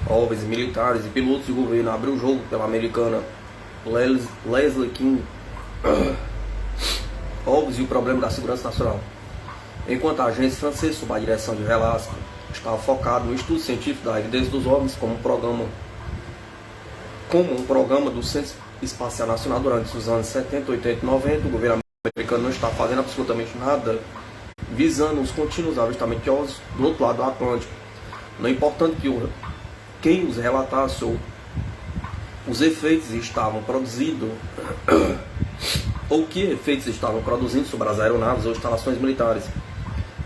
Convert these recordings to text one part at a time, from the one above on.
Homens militares e pilotos de governo abriu o jogo pela americana Leslie King Hobbs e o problema da segurança nacional. Enquanto a agência francesa, sob a direção de Velasco, estava focado no estudo científico da evidência dos OVNIs como um programa do Centro Espacial Nacional durante os anos 70, 80 e 90, o governo americano não está fazendo absolutamente nada visando os contínuos avistamentos de OVNIs do outro lado do Atlântico. Não é importante quem os relatasse ou os efeitos estavam produzindo ou que efeitos estavam produzindo sobre as aeronaves ou instalações militares.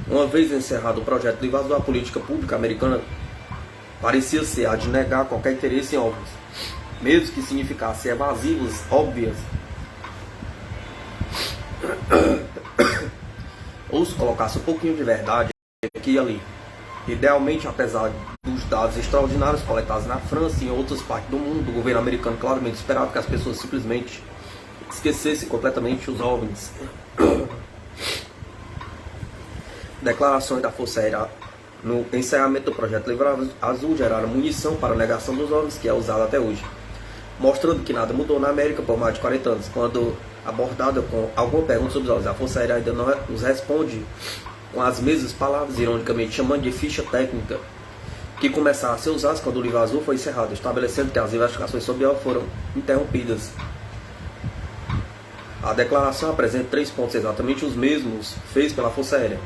Uma vez encerrado o projeto de invasão, a política pública americana parecia ser a de negar qualquer interesse em OVNIs, mesmo que significasse evasivas óbvias ou se colocasse um pouquinho de verdade aqui e ali. Idealmente, apesar dos dados extraordinários coletados na França e em outras partes do mundo, o governo americano claramente esperava que as pessoas simplesmente esquecessem completamente os OVNIs. Declarações da Força Aérea no encerramento do projeto Livro Azul geraram munição para a negação dos OVNIs, que é usada até hoje, mostrando que nada mudou na América por mais de 40 anos. Quando abordada com alguma pergunta sobre os OVNIs, a Força Aérea ainda não nos responde com as mesmas palavras, ironicamente chamando de ficha técnica, que começaram a ser usadas quando o Livro Azul foi encerrado, estabelecendo que as investigações sobre OVNIs foram interrompidas. A declaração apresenta 3 pontos exatamente os mesmos feitos pela Força Aérea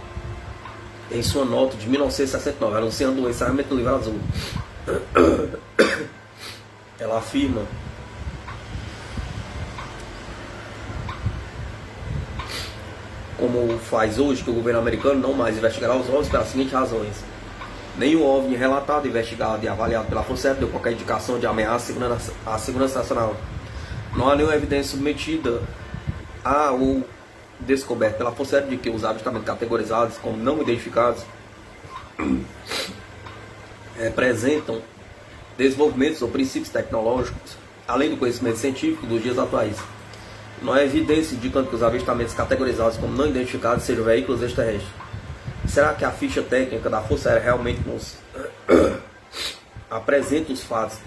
em sua nota de 1969, anunciando o encerramento do Livro Azul. Ela afirma: como faz hoje, que o governo americano não mais investigará os OVNIs pelas seguintes razões. Nenhum OVNI relatado, investigado e avaliado pela Força Aérea deu qualquer indicação de ameaça à segurança nacional. Não há nenhuma evidência submetida a ou descoberta pela Força Aérea de que os avistamentos categorizados como não identificados representam desenvolvimentos ou princípios tecnológicos, além do conhecimento científico dos dias atuais. Não há evidência indicando que os avistamentos categorizados como não identificados sejam veículos extraterrestres. Será que a ficha técnica da Força Aérea realmente nos apresenta os fatos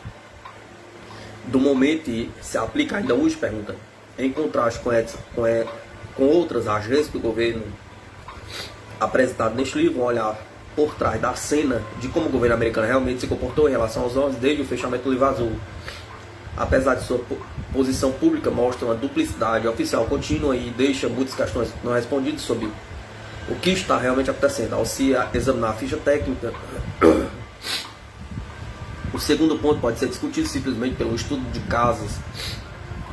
do momento e se aplica ainda hoje? Pergunta. Em contraste com outras agências do governo apresentado neste livro, um olhar por trás da cena de como o governo americano realmente se comportou em relação aos OVNIs desde o fechamento do Livro Azul. Apesar de sua posição pública, mostra uma duplicidade oficial contínua e deixa muitas questões não respondidas sobre o que está realmente acontecendo. Ao se examinar a ficha técnica, o segundo ponto pode ser discutido simplesmente pelo estudo de casos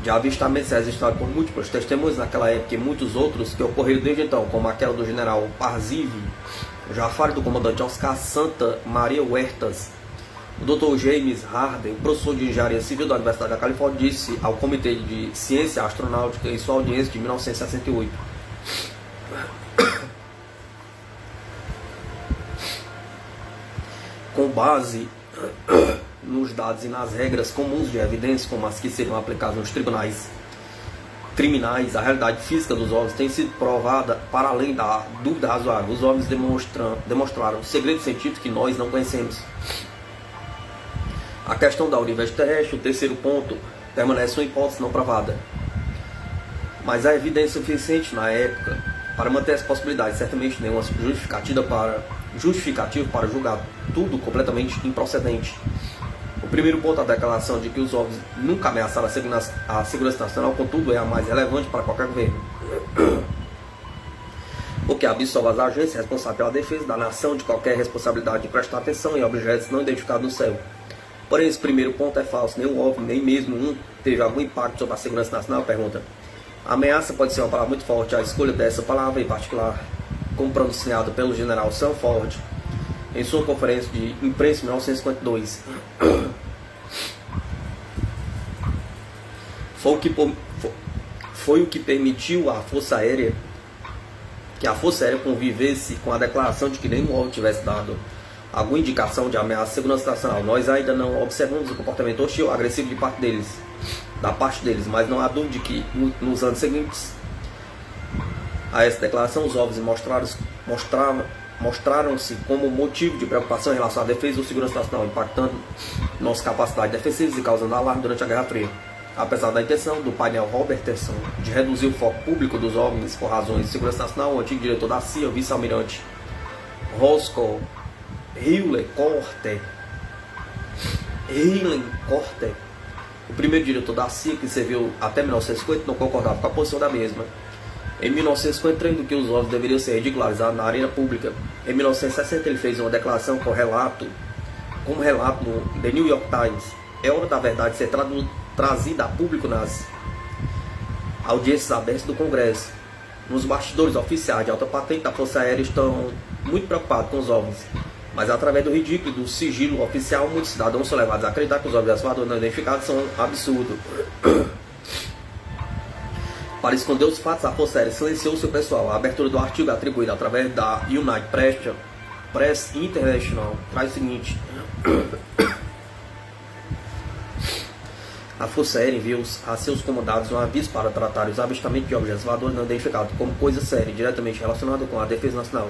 de avistamentos registrados por múltiplos testemunhas naquela época e muitos outros que ocorreram desde então, como aquela do general Parzivi, Jafar, do comandante Oscar Santa Maria Huertas. O Dr. James Harden, professor de engenharia civil da Universidade da Califórnia, disse ao Comitê de Ciência Astronáutica em sua audiência de 1968. Com base nos dados e nas regras comuns de evidência, como as que serão aplicadas nos tribunais criminais, a realidade física dos OVNIs tem sido provada para além da dúvida razoável. Os OVNIs demonstraram segredos científicos que nós não conhecemos. A questão da origem terrestre, o terceiro ponto, permanece uma hipótese não provada. Mas a evidência suficiente na época para manter essa possibilidade, certamente nenhuma justificativa para julgar tudo completamente improcedente. O primeiro ponto, a declaração de que os OVNIs nunca ameaçaram a segurança nacional, contudo, é a mais relevante para qualquer governo, porque absolve as agências responsáveis pela defesa da nação de qualquer responsabilidade de prestar atenção em objetos não identificados no céu. Porém, esse primeiro ponto é falso. Nenhum OVNI, nem mesmo um, teve algum impacto sobre a segurança nacional? Pergunta. Ameaça pode ser uma palavra muito forte. A escolha dessa palavra em particular, como pronunciado pelo general Sanford em sua conferência de imprensa em 1952, foi o que permitiu à Força Aérea que a Força Aérea convivesse com a declaração de que nenhum OVNI tivesse dado alguma indicação de ameaça à segurança nacional. Nós ainda não observamos o comportamento hostil agressivo da parte deles, mas não há dúvida de que nos anos seguintes a essa declaração os OVNIs mostraram-se como motivo de preocupação em relação à defesa ou segurança nacional, impactando nossas capacidades defensivas e causando alarme durante a Guerra Fria. Apesar da intenção do painel Robertson de reduzir o foco público dos OVNIs por razões de segurança nacional, o antigo diretor da CIA, o vice-almirante Roscoe Hillenkoetter, o primeiro diretor da CIA, que serviu até 1950, não concordava com a posição da mesma. Em 1950, entendendo que os OVNIs deveriam ser ridicularizados na arena pública. Em 1960, ele fez uma declaração como relato no The New York Times. É hora da verdade ser trazida a público nas audiências abertas do Congresso. Nos bastidores oficiais de alta patente da Força Aérea estão muito preocupados com os OVNIs, mas através do ridículo e do sigilo oficial, muitos cidadãos são levados a acreditar que os OVNIs voadores não identificados são absurdos. Para esconder os fatos, a Força Aérea silenciou seu pessoal. A abertura do artigo atribuído através da United Press International traz o seguinte: a Força Aérea enviou a seus comandados um aviso para tratar os avistamentos de objetos voadores não identificados como coisa séria, diretamente relacionada com a defesa nacional.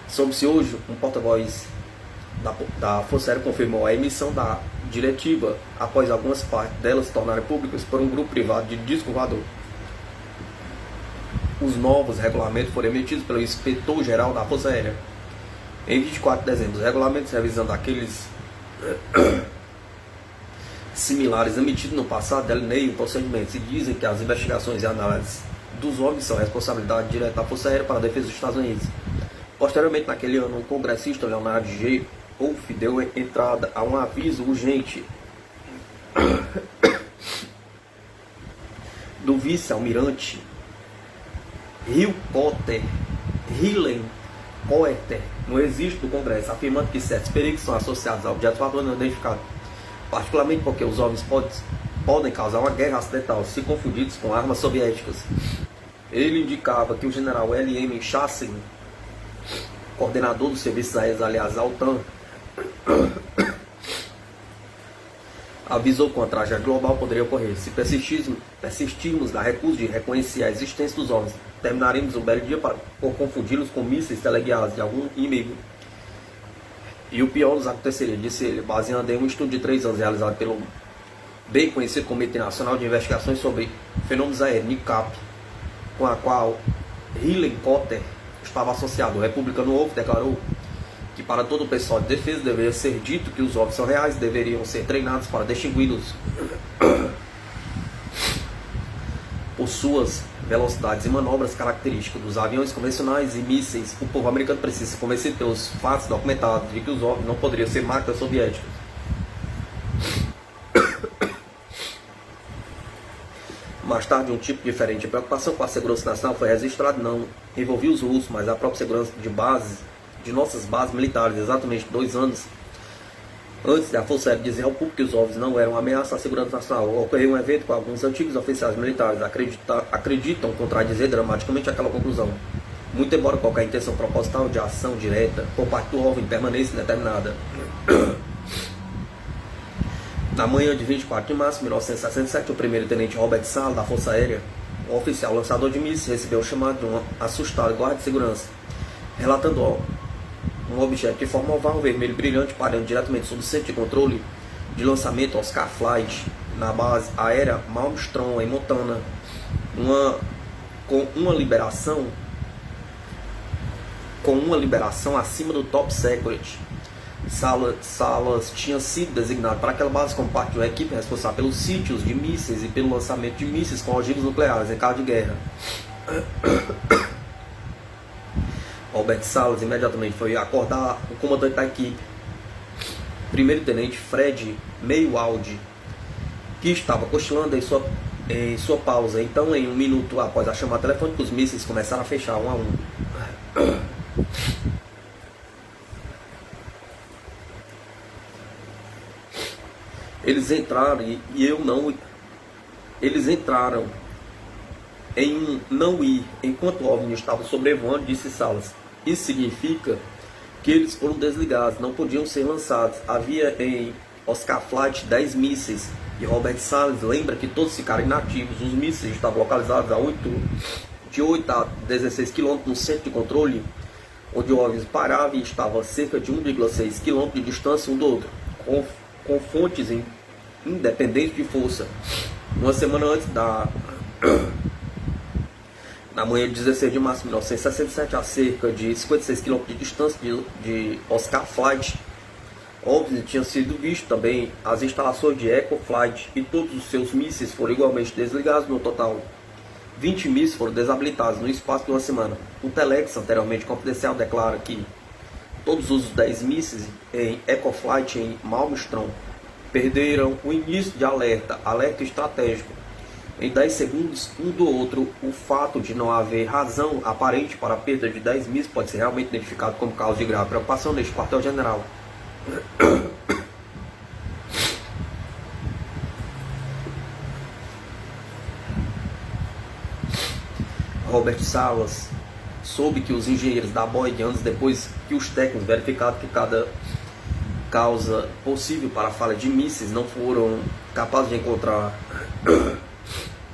Soube-se hoje, um porta-voz da Força Aérea confirmou a emissão da diretiva após algumas partes delas se tornarem públicas por um grupo privado de disco voador. Os novos regulamentos foram emitidos pelo inspetor-geral da Força Aérea em 24 de dezembro. Os regulamentos revisando aqueles similares emitidos no passado delineiam procedimentos e dizem que as investigações e análises dos OVNIs são responsabilidade direta da Força Aérea para a defesa dos Estados Unidos. Posteriormente, naquele ano, o congressista Leonard J. Wolf deu entrada a um aviso urgente do vice-almirante Hillenkoetter no registro do Congresso, afirmando que certos perigos são associados a objetos voadores não identificados, particularmente porque os OVNIs podem causar uma guerra acidental se confundidos com armas soviéticas. Ele indicava que o general L.M. Chasin, coordenador dos serviços aéreos aliados à OTAN, avisou que uma tragédia global poderia ocorrer. Se persistirmos na recusa de reconhecer a existência dos OVNIs, terminaremos um belo dia por confundi-los com mísseis teleguiados de algum inimigo. E o pior nos aconteceria, disse ele, baseando em um estudo de 3 anos realizado pelo bem conhecido Comitê Nacional de Investigações sobre Fenômenos Aéreos, NICAP, com a qual Hillenkoetter estava associado. O republicano Wolf declarou que para todo o pessoal de defesa deveria ser dito que os OVNIs são reais, deveriam ser treinados para distingui-los por suas velocidades e manobras características dos aviões convencionais e mísseis. O povo americano precisa ser convencido pelos fatos documentados de que os OVNIs não poderiam ser máquinas soviéticas. Mais tarde, um tipo diferente de preocupação com a segurança nacional foi registrado. Não envolvia os russos, mas a própria segurança de nossas bases militares. Exatamente 2 anos antes da Força Aérea dizer ao público que os OVNIs não eram uma ameaça à segurança nacional, ocorreu um evento com alguns antigos oficiais militares acreditam contradizer dramaticamente aquela conclusão. Muito embora qualquer intenção proposital de ação direta por parte do OVNI permaneça indeterminada. Na manhã de 24 de março de 1967, o primeiro-tenente Robert Sala, da Força Aérea, um oficial lançador de mísseis, recebeu o chamado de um assustado guarda de segurança, relatando um objeto de forma oval, vermelho brilhante, parando diretamente sobre o centro de controle de lançamento Oscar Flight, na base aérea Malmstrom, em Montana, com uma liberação acima do Top Secret. Salas tinha sido designado para aquela base como parte de uma equipe responsável pelos sítios de mísseis e pelo lançamento de mísseis com ogivas nucleares em caso de guerra. Robert Salas imediatamente foi acordar o comandante da equipe, primeiro-tenente Fred Maywald, que estava cochilando em sua pausa. Então, em 1 minuto após a chamada telefônica, os mísseis começaram a fechar um a um. Eles entraram Eles entraram em um não ir enquanto o OVNI estava sobrevoando, disse Salas. Isso significa que eles foram desligados, não podiam ser lançados. Havia em Oscar Flight 10 mísseis. E Robert Salas lembra que todos ficaram inativos. Os mísseis estavam localizados de 8 a 16 km no centro de controle, onde o OVNI parava e estava a cerca de 1,6 km de distância um do outro, com fontes independentes de força. Uma semana antes na manhã de 16 de março de 1967, a cerca de 56 km de distância de Oscar Flight, OVNI tinha sido visto também as instalações de Echo Flight e todos os seus mísseis foram igualmente desligados. No total, 20 mísseis foram desabilitados no espaço de uma semana. O Telex, anteriormente confidencial, declara que todos os 10 mísseis em Echo Flight em Malmstrom perderam o início de alerta estratégico. Em 10 segundos, um do outro, o fato de não haver razão aparente para a perda de 10 mísseis pode ser realmente identificado como causa de grave preocupação neste quartel-general. Robert Salas soube que os engenheiros da Boeing, anos depois que os técnicos verificaram que cada causa possível para a falha de mísseis, não foram capazes de encontrar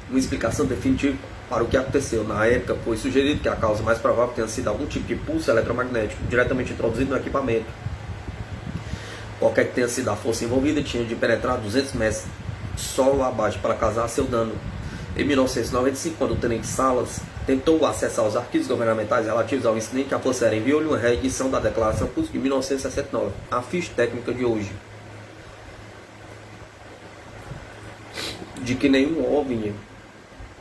uma explicação definitiva para o que aconteceu. Na época, foi sugerido que a causa mais provável tenha sido algum tipo de pulso eletromagnético diretamente introduzido no equipamento. Qualquer que tenha sido a força envolvida, tinha de penetrar 200 metros solo abaixo para causar seu dano. Em 1995, quando o tenente Salas tentou acessar os arquivos governamentais relativos ao incidente, a Força Aérea enviou-lhe uma reedição da Declaração Pública de 1969, a ficha técnica de hoje, de que nenhum OVNI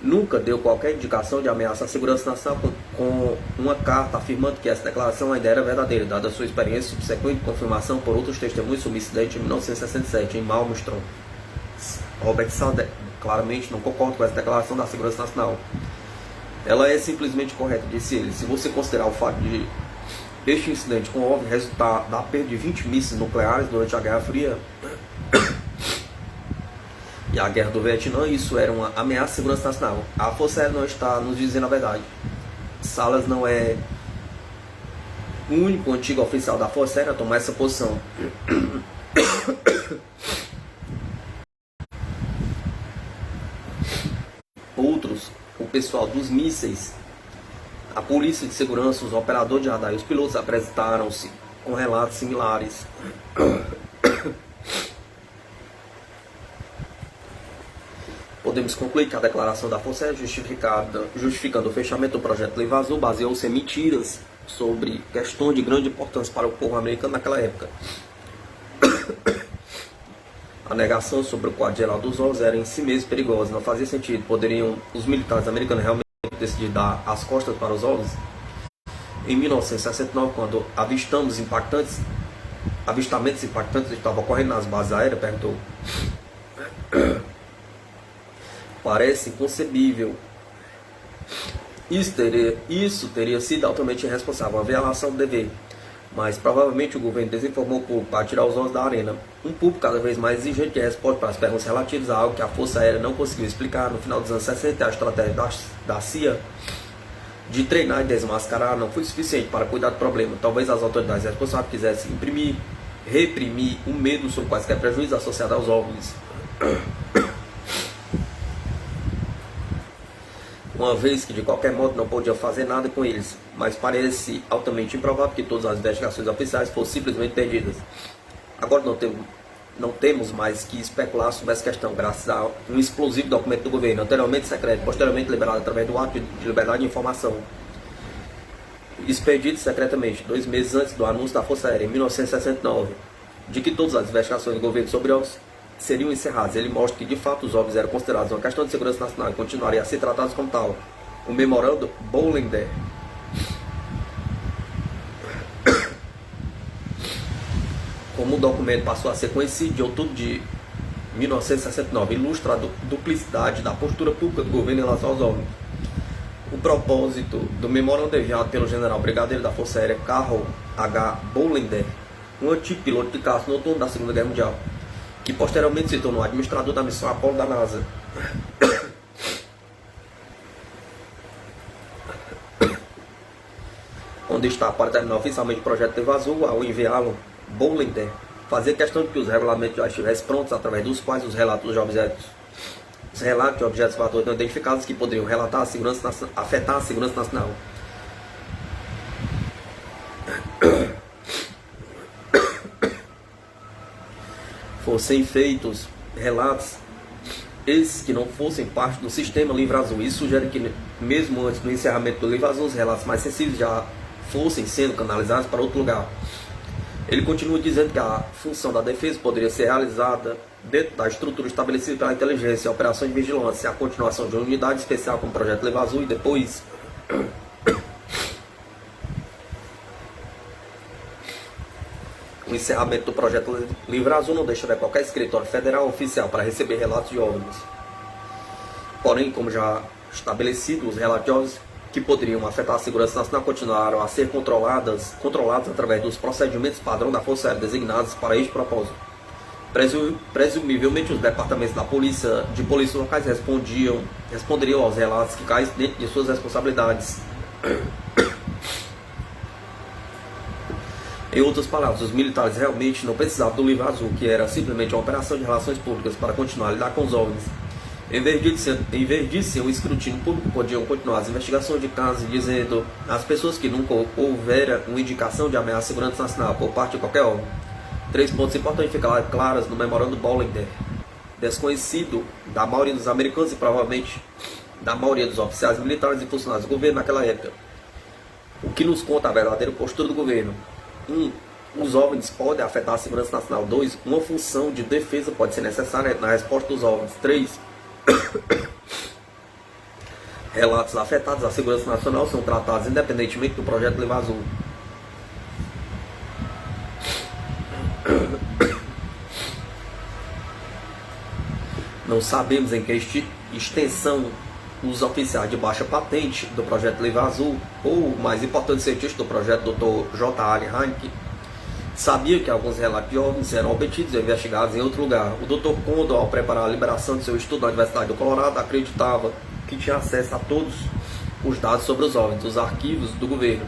nunca deu qualquer indicação de ameaça à segurança nacional, com uma carta afirmando que essa declaração ainda era verdadeira, dada a sua experiência subsequente de confirmação por outros testemunhos sobre o incidente em 1967, em Malmstrom. Robert Sander claramente não concorda com essa declaração da segurança nacional. Ela é simplesmente correta, disse ele. Se você considerar o fato de este incidente com o OVNI resultar da perda de 20 mísseis nucleares durante a Guerra Fria e a Guerra do Vietnã, isso era uma ameaça à segurança nacional. A Força Aérea não está nos dizendo a verdade. Salas não é o único antigo oficial da Força Aérea a tomar essa posição. Outros, o pessoal dos mísseis, a polícia de segurança, os operadores de radar e os pilotos apresentaram-se com relatos similares. Podemos concluir que a declaração da Força Aérea justificando o fechamento do projeto Lei Vazou baseou-se em mentiras sobre questões de grande importância para o povo americano naquela época. A negação sobre o quadro-geral dos ovos era em si mesmo perigosa, não fazia sentido. Poderiam os militares americanos realmente decidir dar as costas para os ovos? Em 1969, quando avistamentos impactantes estavam ocorrendo nas bases aéreas, perguntou: parece inconcebível. Isso teria sido altamente irresponsável, uma violação do dever. Mas provavelmente o governo desinformou o público para tirar os ovos da arena. Um público cada vez mais exigente de resposta para as perguntas relativas a algo que a Força Aérea não conseguiu explicar. No final dos anos 60, a estratégia da CIA de treinar e desmascarar não foi suficiente para cuidar do problema. Talvez as autoridades responsáveis quisessem reprimir o medo sobre quaisquer prejuízos associados aos OVNIs. Uma vez que de qualquer modo não podia fazer nada com eles, mas parece altamente improvável que todas as investigações oficiais fossem simplesmente perdidas. Agora não temos mais que especular sobre essa questão, graças a um explosivo documento do governo, anteriormente secreto, posteriormente liberado através do ato de liberdade de informação, expedido secretamente 2 meses antes do anúncio da Força Aérea, em 1969, de que todas as investigações do governo sobre os seriam encerradas. Ele mostra que de fato os OVNIs eram considerados uma questão de segurança nacional e continuariam a ser tratados como tal. O memorando Bollinger como o documento passou a ser conhecido de outubro de 1969, ilustra a duplicidade da postura pública do governo em relação aos OVNIs. O propósito do memorando enviado pelo general brigadeiro da Força Aérea Carl H. Bolender, um antigo piloto de caça no outono da Segunda Guerra Mundial, que posteriormente se tornou administrador da missão Apollo da NASA. Onde está para terminar oficialmente o projeto Leva Azul, ao enviá-lo, Bolender fazia questão de que os regulamentos já estivessem prontos, através dos quais os relatos de objetos voadores não identificados que poderiam afetar a segurança nacional fossem feitos relatos esses que não fossem parte do sistema Livre Azul. Isso sugere que, mesmo antes do encerramento do Livre Azul, os relatos mais sensíveis já fossem sendo canalizados para outro lugar. Ele continua dizendo que a função da defesa poderia ser realizada dentro da estrutura estabelecida pela inteligência, operações de vigilância, a continuação de uma unidade especial como o Projeto Leva Azul e depois o encerramento do Projeto Livre Azul não deixará qualquer escritório federal oficial para receber relatos de OVNIs. Porém, como já estabelecido, os relatos de OVNIs que poderiam afetar a segurança nacional continuaram a ser controlados através dos procedimentos padrão da Força Aérea designados para este propósito. Presumivelmente, os departamentos da polícia locais responderiam aos relatos que caem dentro de suas responsabilidades. Em outras palavras, os militares realmente não precisavam do Livro Azul, que era simplesmente uma operação de relações públicas para continuar a lidar com os OVNIs. Em vez de ser um escrutínio público, podiam continuar as investigações de casos, dizendo às pessoas que nunca houvera uma indicação de ameaça à segurança nacional por parte de qualquer OVNI. 3 pontos importantes ficaram claros no memorando Bolender, desconhecido da maioria dos americanos e provavelmente da maioria dos oficiais militares e funcionários do governo naquela época, o que nos conta a verdadeira postura do governo. 1. Os OVNIs podem afetar a segurança nacional. 2. Uma função de defesa pode ser necessária na resposta dos OVNIs. 3. Relatos afetados à segurança nacional são tratados independentemente do projeto Leva Azul. Não sabemos em que extensão os oficiais de baixa patente do projeto Leva Azul, ou o mais importante cientista do projeto, Dr. J. Allen Hynek, sabia que alguns relatos de OVNIs eram obtidos e investigados em outro lugar. O Dr. Condon, ao preparar a liberação de seu estudo na Universidade do Colorado, acreditava que tinha acesso a todos os dados sobre os OVNIs, os arquivos do governo,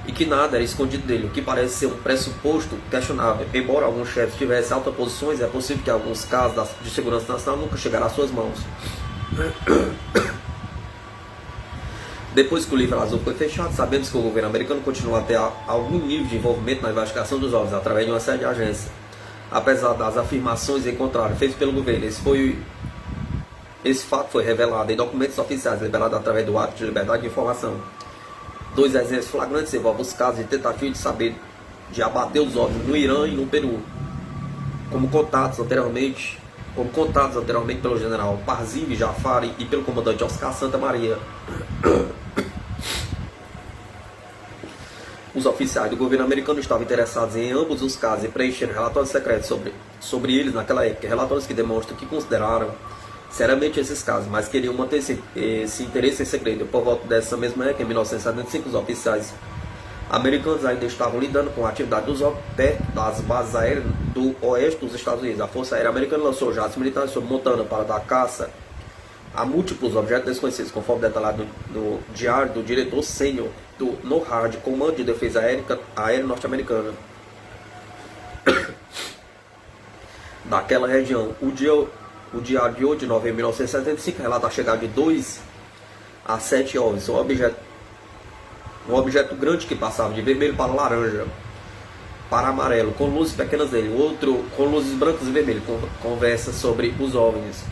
e que nada era escondido dele, o que parece ser um pressuposto questionável. Embora alguns chefes tivessem altas posições, é possível que alguns casos de segurança nacional nunca chegaram às suas mãos. Depois que o Livro Azul foi fechado, sabemos que o governo americano continua a ter algum nível de envolvimento na investigação dos OVNIs através de uma série de agências. Apesar das afirmações em contrário feitas pelo governo, esse fato foi revelado em documentos oficiais liberados através do Ato de Liberdade de Informação. 2 exemplos flagrantes envolvem os casos de tentativa de abater os OVNIs no Irã e no Peru, como contados anteriormente pelo general Parziv Jafari e pelo comandante Oscar Santa Maria. Os oficiais do governo americano estavam interessados em ambos os casos e preencheram relatórios secretos sobre eles naquela época, relatórios que demonstram que consideraram seriamente esses casos, mas queriam manter esse interesse em segredo. Por volta dessa mesma época, em 1975, os oficiais americanos ainda estavam lidando com a atividade dos OVNIs perto das bases aéreas do oeste dos Estados Unidos. A Força Aérea Americana lançou jatos militares sobre Montana para dar caça a múltiplos objetos desconhecidos, conforme detalhado no diário do diretor sênior do NORAD, Comando de Defesa Aérea Norte-Americana, daquela região. O diário de 8 de novembro de 1975 relata a chegada de 2 a 7 OVNIs, um objeto grande que passava de vermelho para laranja, para amarelo, com luzes pequenas nele, outro com luzes brancas e vermelhas. Conversa sobre os OVNIs,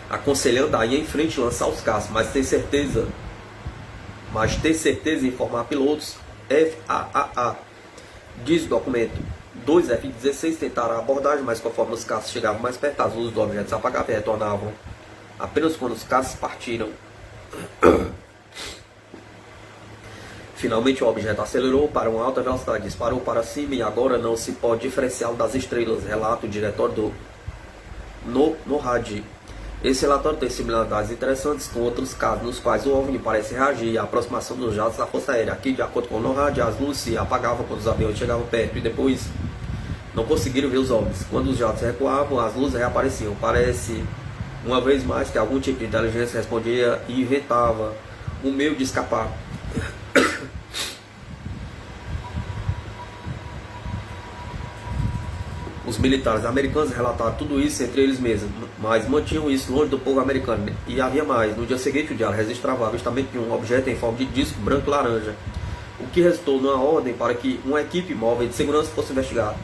aconselhando a ir em frente e lançar os caças, mas ter certeza em informar pilotos. FAAA, diz o documento. 2 F-16 tentaram a abordagem, mas conforme os caças chegavam mais perto, as luzes do objeto se apagavam e retornavam apenas quando os caças partiram. Finalmente o objeto acelerou para uma alta velocidade, disparou para cima e agora não se pode diferenciá-lo das estrelas, relata o diretor do NORAD. Esse relatório tem similaridades interessantes com outros casos nos quais o OVNI parece reagir à aproximação dos jatos da Força Aérea. Aqui, de acordo com o NORAD, as luzes se apagavam quando os aviões chegavam perto e depois não conseguiram ver os OVNIs. Quando os jatos recuavam, as luzes reapareciam. Parece, uma vez mais, que algum tipo de inteligência respondia e inventava um meio de escapar. Os militares americanos relataram tudo isso entre eles mesmos, mas mantinham isso longe do povo americano. E havia mais. No dia seguinte, o diário registrava o avistamento de um objeto em forma de disco branco e laranja, o que resultou numa ordem para que uma equipe móvel de segurança fosse investigar.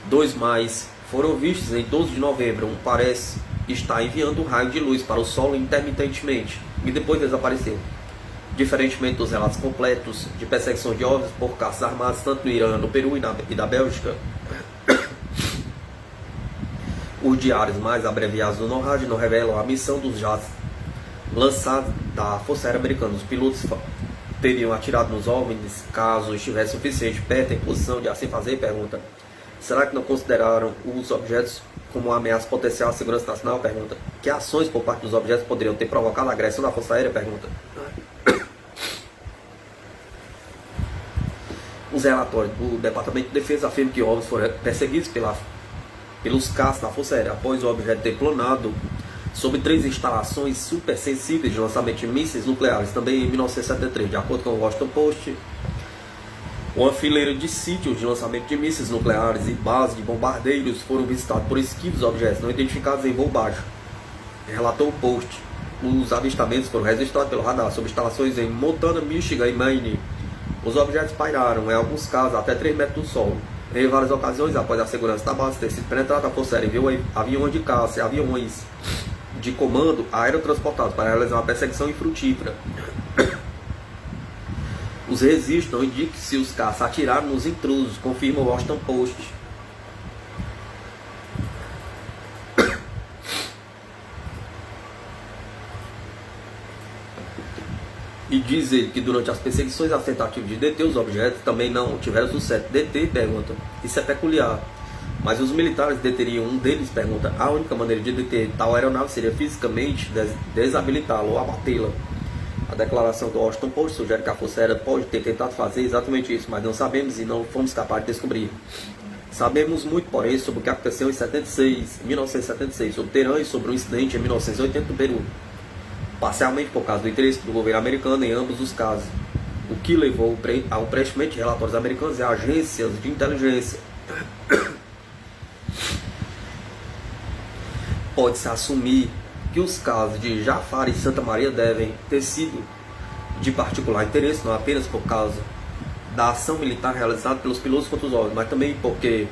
2 mais foram vistos em 12 de novembro. Um parece estar enviando um raio de luz para o solo intermitentemente e depois desapareceu. Diferentemente dos relatos completos de perseguições de OVNIs por caças armadas tanto no Irã, no Peru e na Bélgica, os diários mais abreviados do NORAD não revelam a missão dos jatos lançados da Força Aérea Americana. Os pilotos teriam atirado nos OVNIs caso estivesse suficiente perto em posição de assim fazer? Pergunta. Será que não consideraram os objetos como uma ameaça potencial à segurança nacional? Pergunta. Que ações por parte dos objetos poderiam ter provocado a agressão da Força Aérea? Pergunta. Os relatórios do Departamento de Defesa afirmam que OVNIs foram perseguidos pelos caças da Força Aérea após o objeto ter planado sobre 3 instalações supersensíveis de lançamento de mísseis nucleares, também em 1973. De acordo com o Washington Post, uma fileira de sítios de lançamento de mísseis nucleares e bases de bombardeiros foram visitados por esquivos objetos não identificados em voo baixo. Relatou o Post. Os avistamentos foram registrados pelo radar sobre instalações em Montana, Michigan e Maine. Os objetos pairaram, em alguns casos, até 3 metros do solo. Em várias ocasiões, após a segurança da base ter sido penetrada, a Força Aérea enviou aviões de caça e aviões de comando aerotransportados para realizar uma perseguição infrutífera. Os registros não indicam se os caças atiraram nos intrusos, confirma o Washington Post. E diz ele que durante as perseguições as tentativas de deter os objetos também não tiveram sucesso. Deter, pergunta. Isso é peculiar. Mas os militares deteriam um deles, pergunta. A única maneira de deter tal aeronave seria fisicamente desabilitá-la ou abatê-la. A declaração do Washington Post sugere que a Força Aérea pode ter tentado fazer exatamente isso, mas não sabemos e não fomos capazes de descobrir. Sabemos muito, porém, sobre o que aconteceu em 1976, sobre Teherã e sobre um incidente em 1980 no Peru, parcialmente por causa do interesse do governo americano em ambos os casos, o que levou ao preenchimento de relatórios americanos e agências de inteligência. Pode-se assumir que os casos de Jafar e Santa Maria devem ter sido de particular interesse, não apenas por causa da ação militar realizada pelos pilotos contra os OVNIs, mas também porque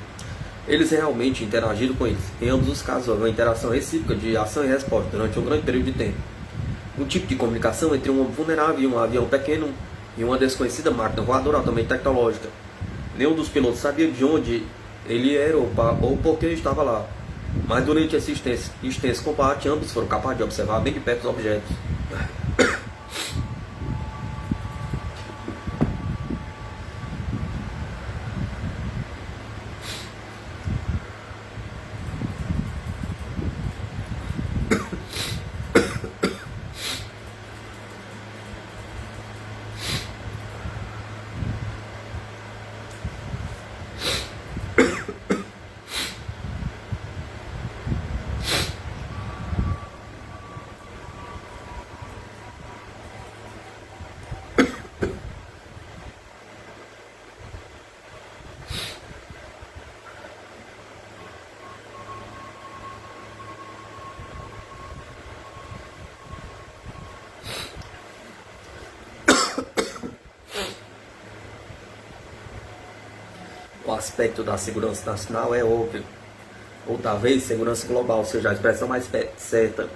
eles realmente interagiram com eles. Em ambos os casos, houve uma interação recíproca de ação e resposta durante um grande período de tempo. Um tipo de comunicação entre um vulnerável e um avião pequeno e uma desconhecida máquina voadora altamente tecnológica. Nenhum dos pilotos sabia de onde ele era ou por que estava lá. Mas durante esse extenso combate, ambos foram capazes de observar bem de perto os objetos. O aspecto da segurança nacional é óbvio, ou talvez segurança global seja a expressão mais certa.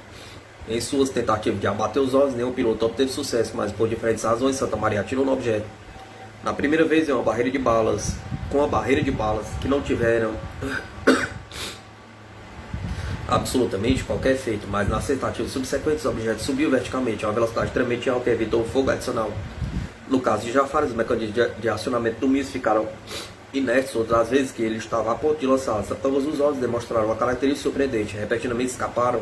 Em suas tentativas de abater os OVNIs, nenhum piloto obteve sucesso, mas por diferentes razões Santa Maria atirou no objeto. Na primeira vez em uma barreira de balas, com a barreira de balas que não tiveram absolutamente qualquer efeito, mas nas tentativas subsequentes o objeto subiu verticalmente a uma velocidade extremamente alta e evitou o fogo adicional. No caso de Jafar, os mecanismos de acionamento do míssil ficaram inertes, outras vezes que ele estava a ponto de lançar. Ambos os ovos demonstraram uma característica surpreendente, repentinamente escaparam.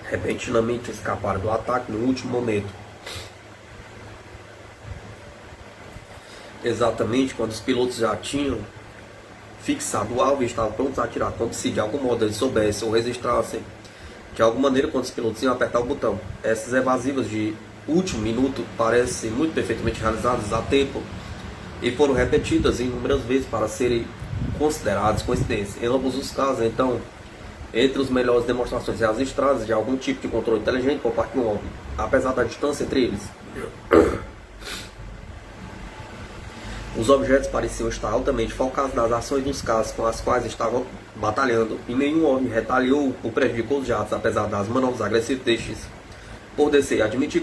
Repentinamente escaparam do ataque no último momento. Exatamente quando os pilotos já tinham fixado o alvo e estavam prontos a atirar, como se de algum modo eles soubessem ou registrassem de alguma maneira quando os pilotos iam apertar o botão. Essas evasivas de último minuto parecem muito perfeitamente realizadas a tempo e foram repetidas inúmeras vezes para serem consideradas coincidências. Em ambos os casos, então, entre as melhores demonstrações registradas de algum tipo de controle inteligente por parte do homem, apesar da distância entre eles. Os objetos pareciam estar altamente focados nas ações dos casos com as quais estavam batalhando, e nenhum homem retaliou ou prejudicou os jatos, apesar das manobras agressivas destes. Por descer, admitir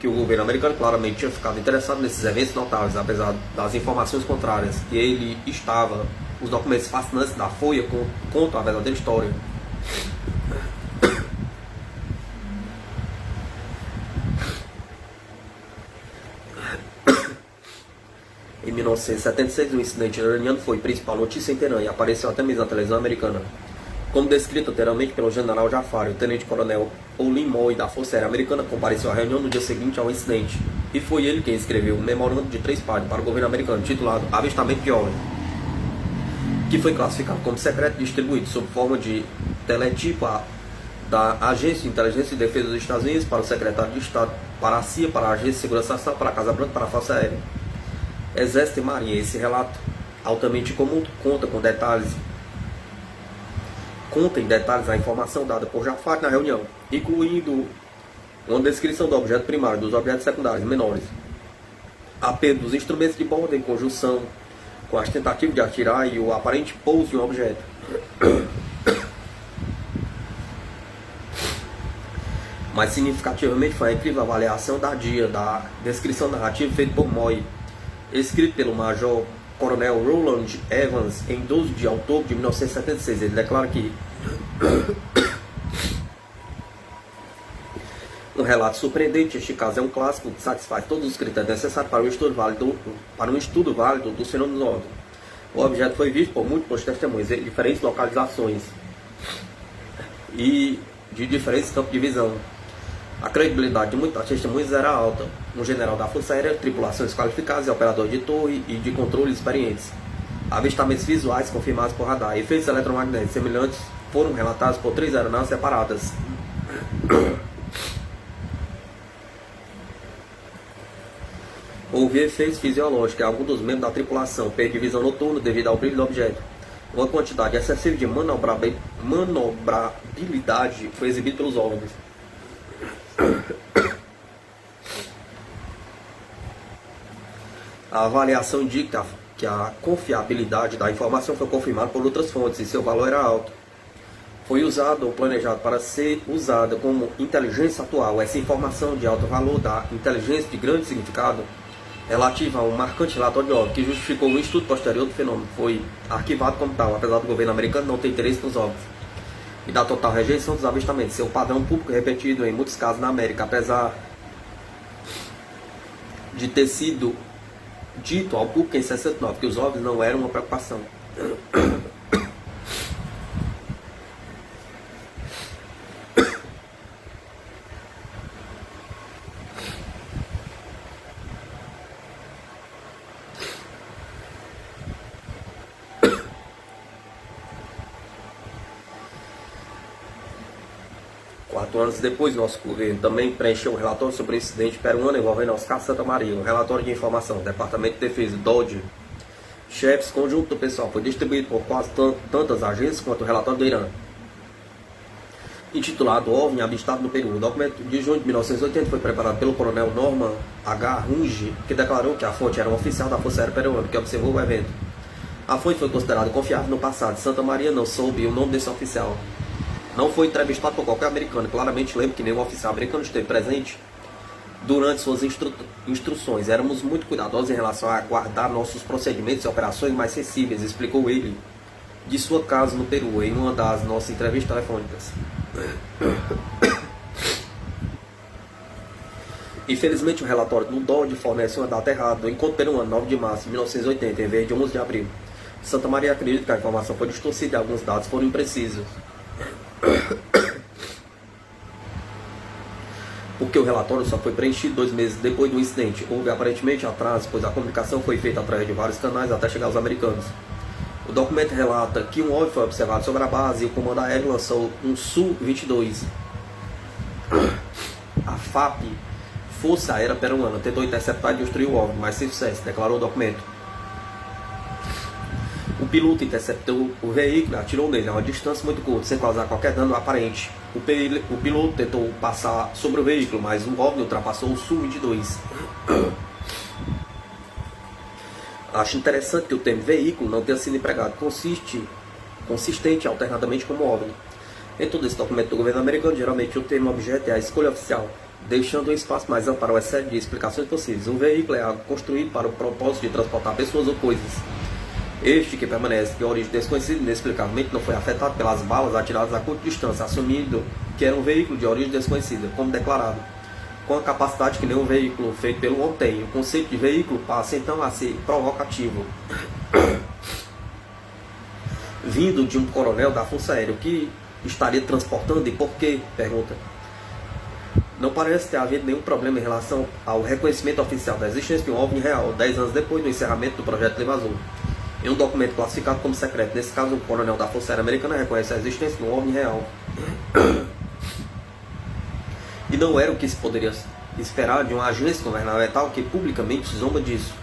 que o governo americano claramente tinha ficado interessado nesses eventos notáveis, apesar das informações contrárias, que ele estava. Os documentos fascinantes da Folha contam a verdadeira história. Em 1976, o incidente iraniano foi principal notícia em Teherã e apareceu até mesmo na televisão americana. Como descrito anteriormente pelo general Jafar, o tenente-coronel Olin Moy da Força Aérea Americana compareceu à reunião no dia seguinte ao incidente, e foi ele quem escreveu um memorando de 3 páginas para o governo americano, titulado Avistamento de OVNI, que foi classificado como secreto e distribuído sob forma de teletipo da Agência de Inteligência e Defesa dos Estados Unidos para o secretário de Estado, para a CIA, para a Agência de Segurança Nacional, para a Casa Branca, para a Força Aérea, Exército e Marinha. Esse relato, altamente comum, conta em detalhes a informação dada por Jafar na reunião, incluindo uma descrição do objeto primário, dos objetos secundários menores, apenas dos instrumentos de bordo em conjunção com as tentativas de atirar e o aparente pouso de um objeto. Mais significativamente foi a incrível avaliação da DIA, da descrição narrativa feita por Moy, escrito pelo Major Coronel Roland Evans em 12 de outubro de 1976. Ele declara que um relato surpreendente, este caso é um clássico que satisfaz todos os critérios necessários para um estudo válido dos fenômenos OVNI. O objeto foi visto por múltiplos testemunhos em diferentes localizações e de diferentes campos de visão. A credibilidade de muitas testemunhas era alta. Um general da Força Aérea, tripulações qualificadas e operadores de torre e de controle experientes. Avistamentos visuais confirmados por radar e efeitos eletromagnéticos semelhantes foram relatados por 3 aeronaves separadas. Houve efeitos fisiológicos em alguns dos membros da tripulação, perda de visão noturna devido ao brilho do objeto. Uma quantidade excessiva de manobrabilidade foi exibida pelos órgãos. A avaliação indica que a confiabilidade da informação foi confirmada por outras fontes e seu valor era alto. Foi usado ou planejado para ser usada como inteligência atual. Essa informação de alto valor da inteligência de grande significado relativa a um marcante relatório de OVNI que justificou um estudo posterior do fenômeno foi arquivado como tal, apesar do governo americano não ter interesse nos OVNIs e da total rejeição dos avistamentos, seu padrão público repetido em muitos casos na América, apesar de ter sido dito ao público em 69 que os OVNIs não eram uma preocupação. Quatro anos depois, nosso governo também preencheu um relatório sobre o incidente peruano envolvendo os caças Santa Maria, um relatório de informação, Departamento de Defesa, DOD, chefes conjunto do pessoal foi distribuído por quase tantas agências quanto o relatório do Irã. Intitulado OVNI Avistado no Peru, o documento de junho de 1980 foi preparado pelo coronel Norman H. Runge, que declarou que a fonte era um oficial da Força Aérea Peruana que observou o evento. A fonte foi considerada confiável no passado. Santa Maria não soube o nome desse oficial. Não foi entrevistado por qualquer americano. Claramente lembro que nenhum oficial americano esteve presente durante suas instruções. Éramos muito cuidadosos em relação a guardar nossos procedimentos e operações mais sensíveis, explicou ele, de sua casa no Peru, em uma das nossas entrevistas telefônicas. Infelizmente, o relatório do DOD fornece uma data errada do encontro peruano, 9 de março de 1980, em vez de 11 de abril. Santa Maria acredita que a informação foi distorcida e alguns dados foram imprecisos. Porque o relatório só foi preenchido 2 meses depois do incidente. Houve aparentemente atraso, pois a comunicação foi feita através de vários canais até chegar aos americanos. O documento relata que um OVNI foi observado sobre a base e o comando aéreo lançou um Su-22. A FAP, Força Aérea Peruana, tentou interceptar e destruir o OVNI, mas sem sucesso, declarou o documento. O piloto interceptou o veículo e atirou nele a uma distância muito curta, sem causar qualquer dano aparente. O piloto tentou passar sobre o veículo, mas o OVNI ultrapassou o Su-22. Acho interessante que o termo veículo não tenha sido empregado consistente alternadamente como OVNI. Em todo esse documento do governo americano, geralmente o termo objeto é a escolha oficial, deixando um espaço mais amplo para o excesso de explicações possíveis. Um veículo é algo construído para o propósito de transportar pessoas ou coisas. Este, que permanece de origem desconhecida, inexplicavelmente não foi afetado pelas balas atiradas a curta distância, assumindo que era um veículo de origem desconhecida, como declarado, com a capacidade que nenhum veículo feito pelo homem tem. O conceito de veículo passa então a ser provocativo. Vindo de um coronel da Força Aérea, o que estaria transportando e por quê? Pergunta. Não parece ter havido nenhum problema em relação ao reconhecimento oficial da existência de um OVNI real, 10 anos depois do encerramento do projeto Clima Azul. Em um documento classificado como secreto, nesse caso, o coronel da Força Aérea Americana reconhece a existência de um OVNI real. E não era o que se poderia esperar de uma agência governamental que publicamente zomba disso.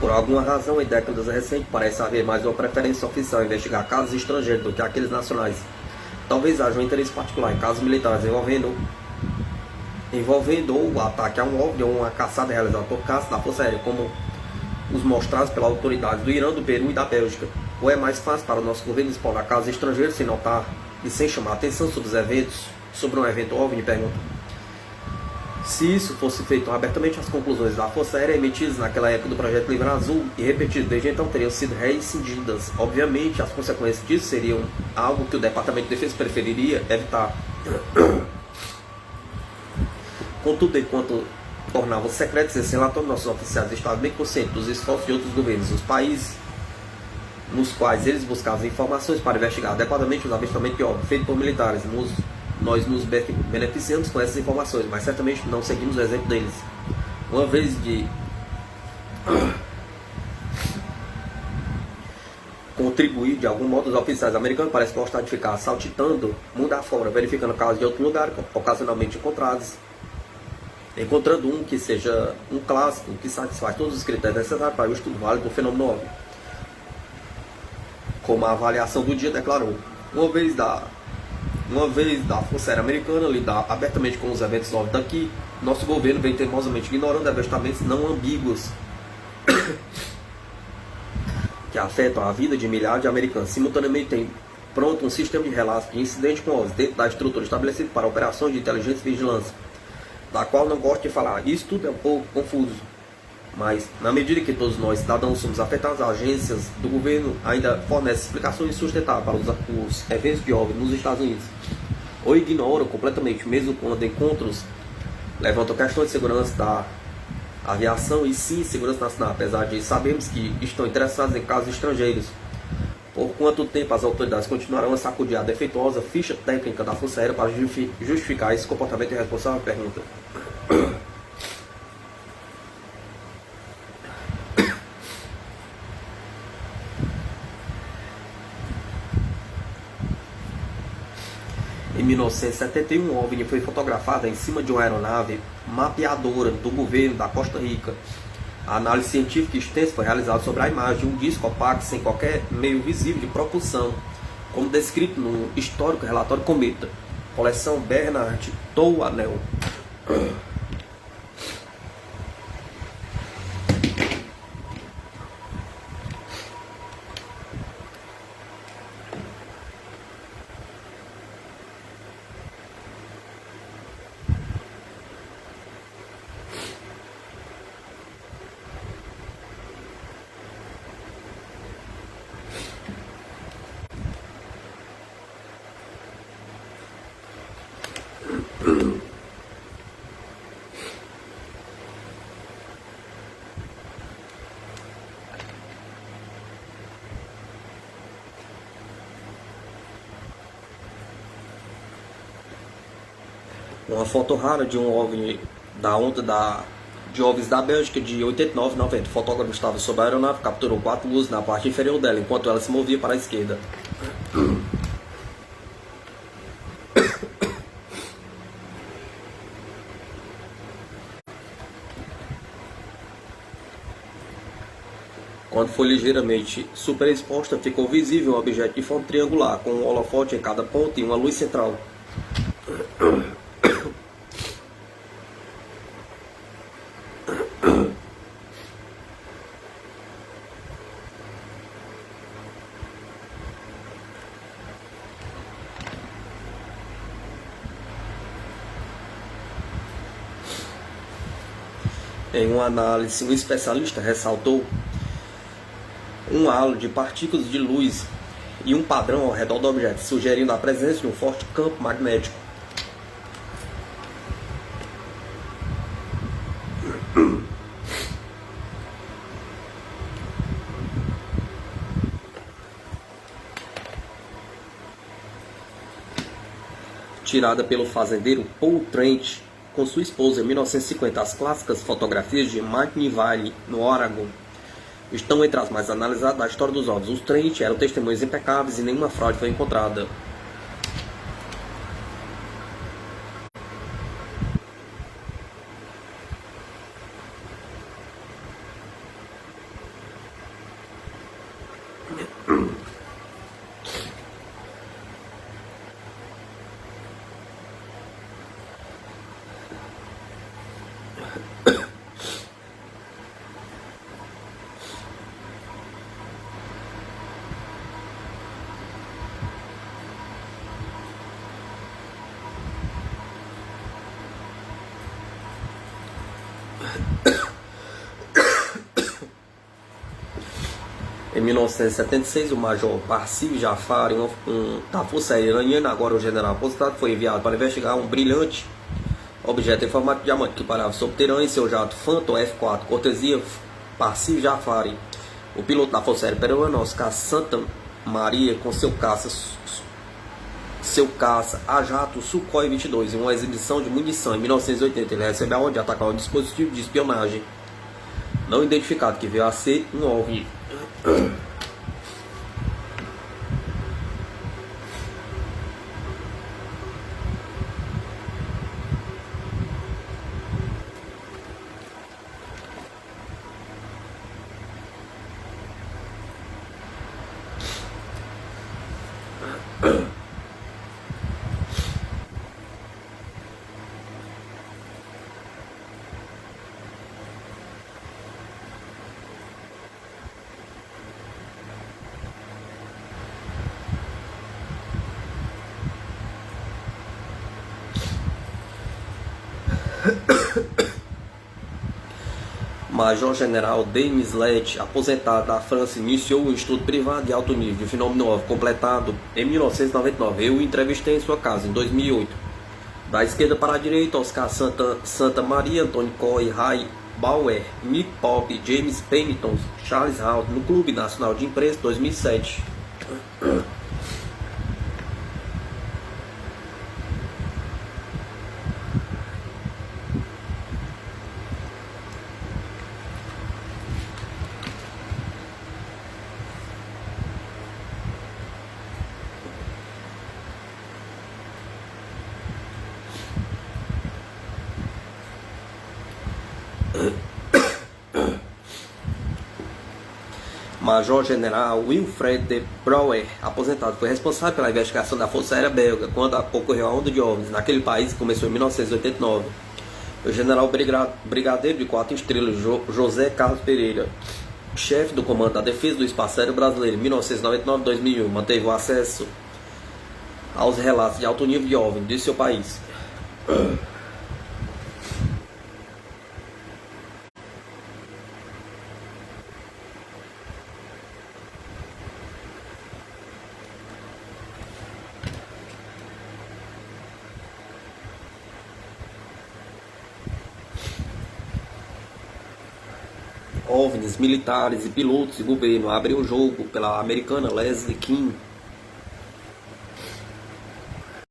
Por alguma razão, em décadas recentes, parece haver mais uma preferência oficial em investigar casos estrangeiros do que aqueles nacionais. Talvez haja um interesse particular em casos militares envolvendo o ataque a um OVNI ou uma caçada realizada por caças da Força Aérea, como os mostrados pelas autoridades do Irã, do Peru e da Bélgica. Ou é mais fácil para o nosso governo explorar casos estrangeiros sem notar e sem chamar atenção sobre um evento OVNI? Pergunta. Se isso fosse feito abertamente, as conclusões da Força Aérea emitidas naquela época do projeto Clima Azul e repetidas desde então teriam sido rescindidas. Obviamente, as consequências disso seriam algo que o Departamento de Defesa preferiria evitar. Contudo, enquanto tornavam secretos esse relatório, nossos oficiais estavam bem conscientes dos esforços de outros governos, os países nos quais eles buscavam informações para investigar adequadamente os avistamentos de OVNI feitos por militares. Nós nos beneficiamos com essas informações, mas certamente não seguimos o exemplo deles. Uma vez de contribuir de algum modo, os oficiais americanos parecem gostar de ficar saltitando mundo afora, verificando casos de outro lugar, ocasionalmente encontrando um que seja um clássico, que satisfaz todos os critérios necessários para o estudo válido do fenômeno OVNI. Como a avaliação do dia declarou, uma vez da Força Aérea Americana lidar abertamente com os eventos OVNI daqui, nosso governo vem teimosamente ignorando avistamentos não ambíguos que afetam a vida de milhares de americanos. Simultaneamente tem pronto um sistema de relatos de incidente com OVNIs dentro da estrutura estabelecida para operações de inteligência e vigilância, da qual não gosto de falar. Isso tudo é um pouco confuso, mas na medida que todos nós, cidadãos, somos afetados, as agências do governo ainda fornecem explicações sustentáveis para os eventos de OVNI nos Estados Unidos, ou ignoram completamente, mesmo quando encontros levantam questões de segurança da aviação e sim segurança nacional, apesar de sabermos que estão interessados em casos estrangeiros. Por quanto tempo as autoridades continuarão a sacudir a defeituosa ficha técnica da Força Aérea para justificar esse comportamento irresponsável? Pergunta. Em 1971, um OVNI foi fotografado em cima de uma aeronave mapeadora do governo da Costa Rica. A análise científica extensa foi realizada sobre a imagem de um disco opaco sem qualquer meio visível de propulsão, como descrito no histórico relatório Cometa, coleção Bernard Touanel. Uma foto rara de um OVNI da onda de OVNIs da Bélgica de 89-90. O fotógrafo estava sob a aeronave, capturou 4 luzes na parte inferior dela, enquanto ela se movia para a esquerda. Quando foi ligeiramente superexposta, ficou visível um objeto de forma triangular, com um holofote em cada ponta e uma luz central. Em uma análise, um especialista ressaltou um halo de partículas de luz e um padrão ao redor do objeto, sugerindo a presença de um forte campo magnético. Tirada pelo fazendeiro Paul Trent com sua esposa em 1950, as clássicas fotografias de Martin Valley, no Oregon, estão entre as mais analisadas da história dos OVNIs. Os Trent eram testemunhas impecáveis e nenhuma fraude foi encontrada. Em 1976, o Major Parsi Jafari, da Força Aérea Iraniana, agora o general aposentado, foi enviado para investigar um brilhante objeto em formato de diamante que parava subterrâneo em seu jato Phantom F-4, cortesia Parsi Jafari. O piloto da Força Aérea Peruana, Oscar Santa Maria, com seu caça a jato Sukhoi 22, em uma exibição de munição em 1980, ele recebeu a ordem de atacar um dispositivo de espionagem não identificado que veio a ser um OVNI. Major-General Denis Lett, aposentado da França, iniciou um estudo privado de alto nível de fenômeno OVNI completado em 1999. Eu o entrevistei em sua casa em 2008. Da esquerda para a direita, Oscar Santa Maria, Antônio Coy, Ray Bauer, Nick Pop, James Pennington, Charles Hout, no Clube Nacional de Imprensa, 2007. Major General Wilfred de Brouwer, aposentado, foi responsável pela investigação da Força Aérea Belga quando ocorreu a onda de OVNIs naquele país, que começou em 1989. O general brigadeiro de 4 estrelas José Carlos Pereira, chefe do Comando da Defesa do Espaço Aéreo Brasileiro em 1999-2001, manteve o acesso aos relatos de alto nível de OVNI de seu país. OVNIs, militares e pilotos de governo abrem o jogo pela americana Leslie Kean